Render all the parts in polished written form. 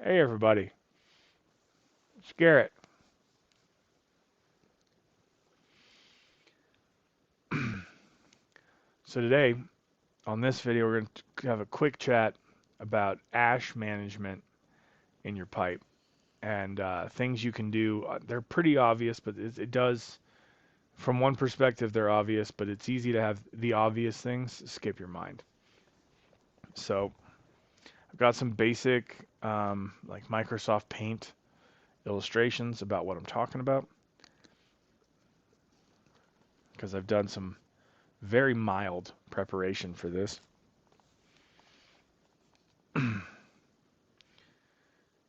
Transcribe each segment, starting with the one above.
Hey everybody, it's Garrett. So today, on this video, we're going to have a quick chat about ash management in your pipe and things you can do. They're pretty obvious, but it does, from one perspective, they're obvious, but it's easy to have the obvious things skip your mind. So I've got some basic, like Microsoft Paint illustrations about what I'm talking about because I've done some very mild preparation for this.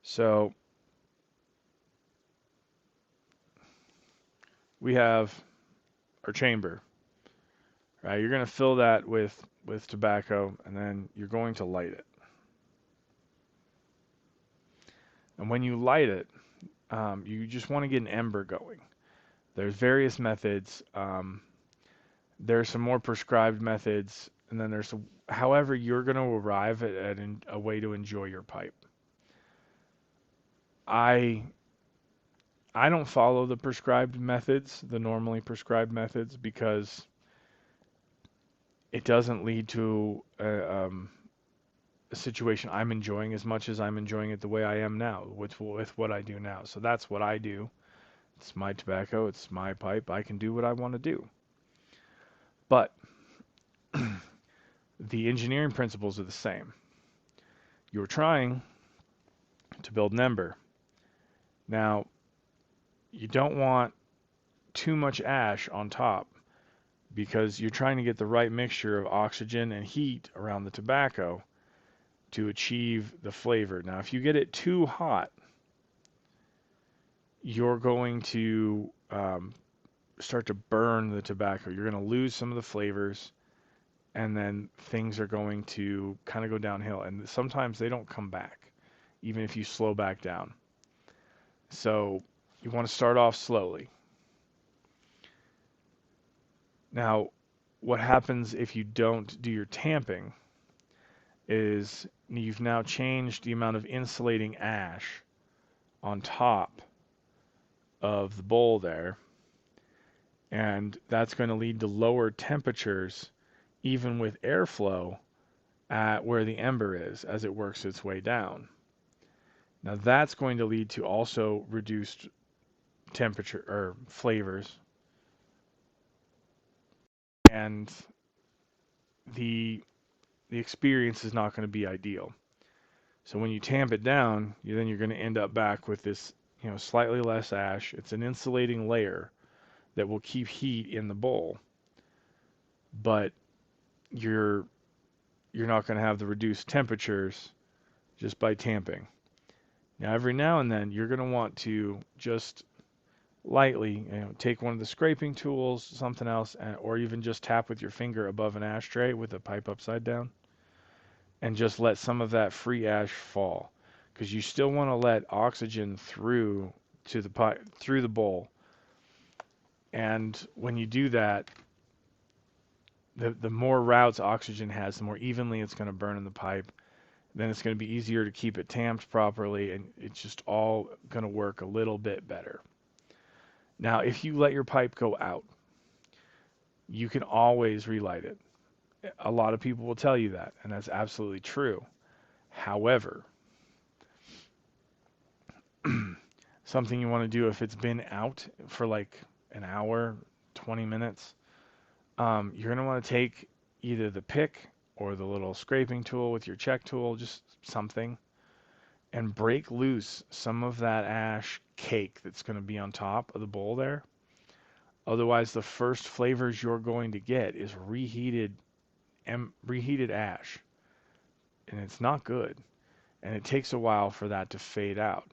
So we have our chamber, right? You're going to fill that with tobacco, and then you're going to light it. And when you light it, you just want to get an ember going. There's various methods. There's some more prescribed methods, and then there's however you're going to arrive at a way to enjoy your pipe. I I don't follow the prescribed methods, the normally prescribed methods, because it doesn't lead to a situation I'm enjoying as much as I'm enjoying it the way I am now with what I do now. So that's what I do. It's my tobacco, it's my pipe. I can do what I want to do. But the engineering principles are the same. You're trying to build an ember. Now, you don't want too much ash on top because you're trying to get the right mixture of oxygen and heat around the tobacco to achieve the flavor. Now, if you get it too hot, you're going to start to burn the tobacco. You're going to lose some of the flavors, and then things are going to kind of go downhill. And sometimes they don't come back, even if you slow back down. So you want to start off slowly. Now, what happens if you don't do your tamping is you've now changed the amount of insulating ash on top of the bowl there, and that's going to lead to lower temperatures even with airflow at where the ember is as it works its way down. Now that's going to lead to also reduced temperature or flavors, and the the experience is not going to be ideal. So when you tamp it down, you're going to end up back with this, slightly less ash. It's an insulating layer that will keep heat in the bowl, but you're you're not going to have the reduced temperatures just by tamping. Now, every now and then, you're going to want to just lightly, take one of the scraping tools, something else, or even just tap with your finger above an ashtray with the pipe upside down, and just let some of that free ash fall, because you still want to let oxygen through to the pipe, through the bowl. And when you do that, the more routes oxygen has, the more evenly it's going to burn in the pipe. Then it's going to be easier to keep it tamped properly, and it's just all going to work a little bit better. Now, if you let your pipe go out, you can always relight it. A lot of people will tell you that, and that's absolutely true. However, something you want to do if it's been out for like an hour, 20 minutes, you're going to want to take either the pick or the little scraping tool with your check tool, just something, and break loose some of that ash cake that's going to be on top of the bowl there. Otherwise, the first flavors you're going to get is reheated ash, and it's not good. And it takes a while for that to fade out.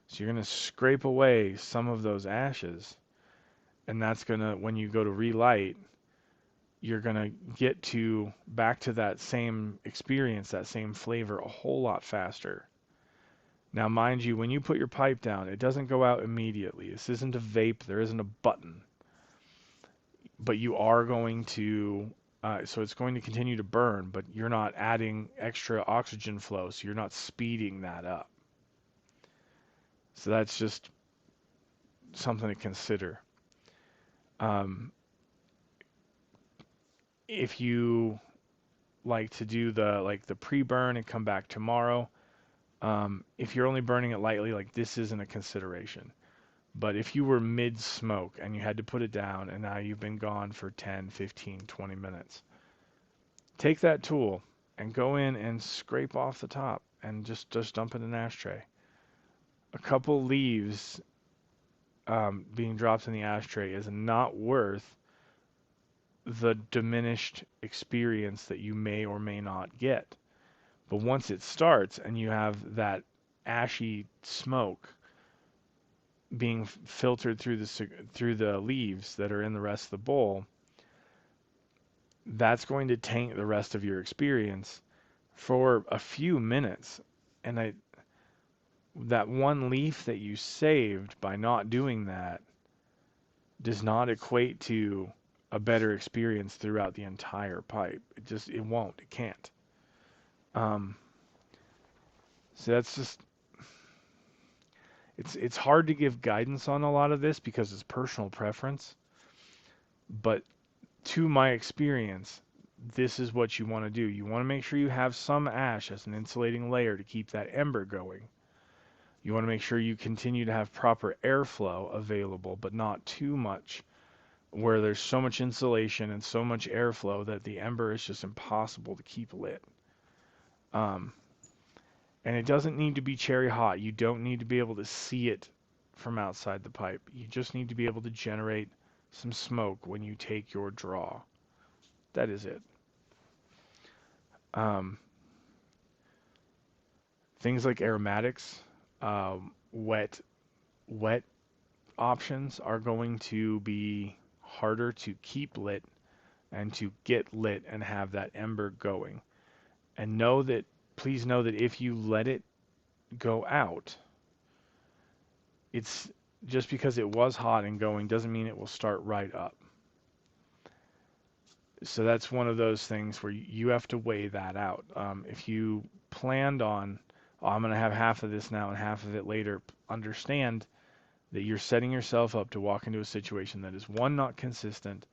So you're going to scrape away some of those ashes, and that's going to, when you go to relight, you're going to get to back to that same experience, that same flavor a whole lot faster. Now, mind you, when you put your pipe down, it doesn't go out immediately. This isn't a vape, there isn't a button. But you are going to, so it's going to continue to burn, but you're not adding extra oxygen flow, so you're not speeding that up. So that's just something to consider. Um, if you like to do the pre-burn and come back tomorrow, if you're only burning it lightly, like this isn't a consideration. But if you were mid-smoke and you had to put it down and now you've been gone for 10, 15, 20 minutes, take that tool and go in and scrape off the top and just dump it in an ashtray. A couple leaves being dropped in the ashtray is not worth the diminished experience that you may or may not get. But once it starts and you have that ashy smoke being filtered through the leaves that are in the rest of the bowl, that's going to taint the rest of your experience for a few minutes. And that one leaf that you saved by not doing that does not equate to a better experience throughout the entire pipe. It won't. It can't. Um, so that's just it's hard to give guidance on a lot of this because it's personal preference. But to my experience, this is what you want to do. You want to make sure you have some ash as an insulating layer to keep that ember going. You want to make sure you continue to have proper airflow available, but not too much, where there's so much insulation and so much airflow that the ember is just impossible to keep lit. Um, and it doesn't need to be cherry hot. You don't need to be able to see it from outside the pipe. You just need to be able to generate some smoke when you take your draw. That is it. Um, things like aromatics, wet wet options are going to be harder to keep lit and to get lit and have that ember going. And please know that if you let it go out, it's just because it was hot and going doesn't mean it will start right up. So that's one of those things where you have to weigh that out. If you planned on, oh, I'm going to have half of this now and half of it later, understand that you're setting yourself up to walk into a situation that is, one, not consistent,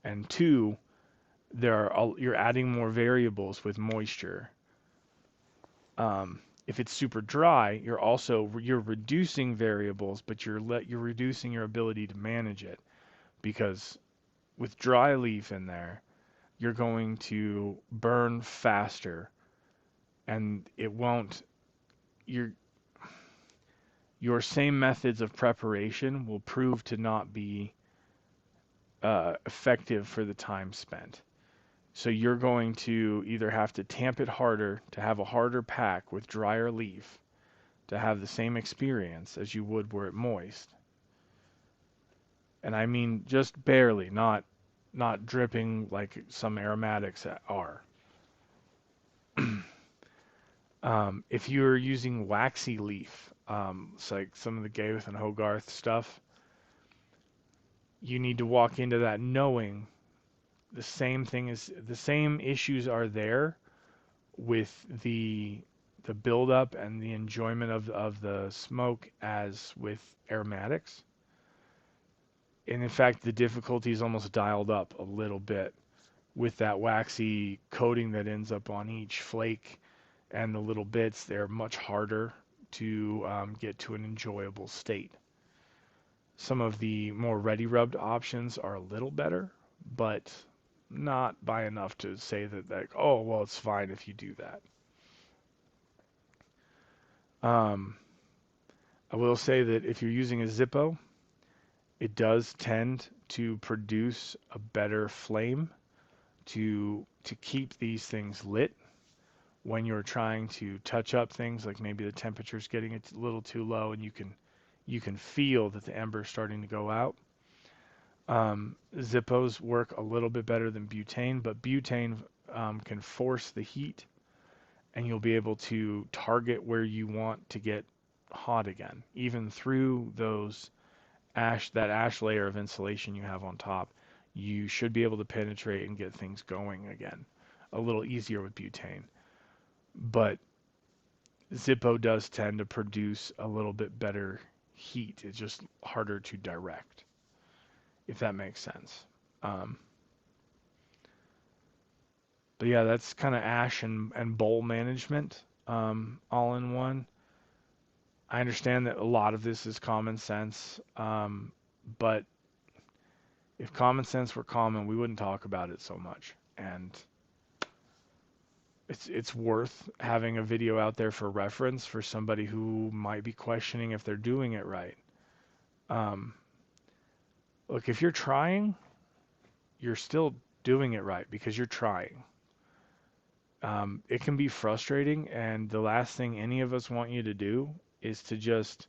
and two, you're adding more variables with moisture. If it's super dry, you're reducing variables, but you're reducing your ability to manage it, because with dry leaf in there, you're going to burn faster, and it won't. Your same methods of preparation will prove to not be effective for the time spent. So you're going to either have to tamp it harder to have a harder pack with drier leaf to have the same experience as you would were it moist. And I mean just barely, not dripping like some aromatics are. If you're using waxy leaf, it's like some of the Gaeth and Hogarth stuff, you need to walk into that knowing the same issues are there with the buildup and the enjoyment of the smoke as with aromatics. And in fact, the difficulty is almost dialed up a little bit with that waxy coating that ends up on each flake, and the little bits. They're much harder to get to an enjoyable state. Some of the more ready rubbed options are a little better, but not by enough to say that oh well, it's fine if you do that. Um, I will say that if you're using a Zippo, it does tend to produce a better flame to keep these things lit when you're trying to touch up things, like maybe the temperature's getting a little too low and you can feel that the ember's starting to go out. Zippos work a little bit better than butane, but butane can force the heat, and you'll be able to target where you want to get hot again, even through that ash layer of insulation you have on top. You should be able to penetrate and get things going again, a little easier with butane. But Zippo does tend to produce a little bit better heat. It's just harder to direct, if that makes sense. Um, but yeah, that's kind of ash and bowl management all in one. I understand that a lot of this is common sense, but if common sense were common, we wouldn't talk about it so much. And it's worth having a video out there for reference for somebody who might be questioning if they're doing it right. Um, Look, if you're trying, you're still doing it right because you're trying. It can be frustrating, and the last thing any of us want you to do is to just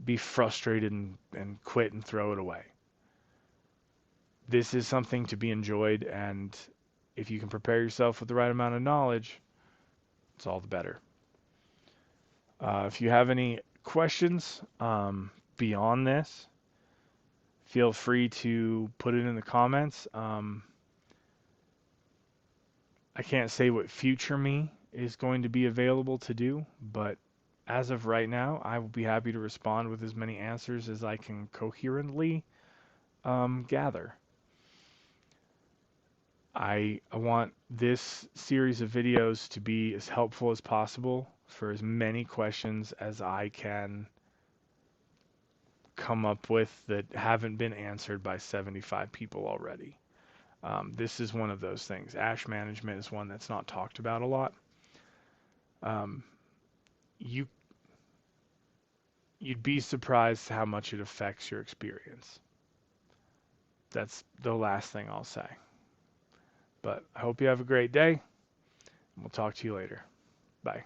be frustrated and quit and throw it away. This is something to be enjoyed, and if you can prepare yourself with the right amount of knowledge, it's all the better. If you have any questions beyond this, feel free to put it in the comments. I can't say what future me is going to be available to do, but as of right now, I will be happy to respond with as many answers as I can coherently gather. I want this series of videos to be as helpful as possible for as many questions as I can come up with that haven't been answered by 75 people already. This is one of those things. Ash management is one that's not talked about a lot. Um, you you'd be surprised how much it affects your experience. That's the last thing I'll say. But I hope you have a great day. We'll talk to you later. Bye.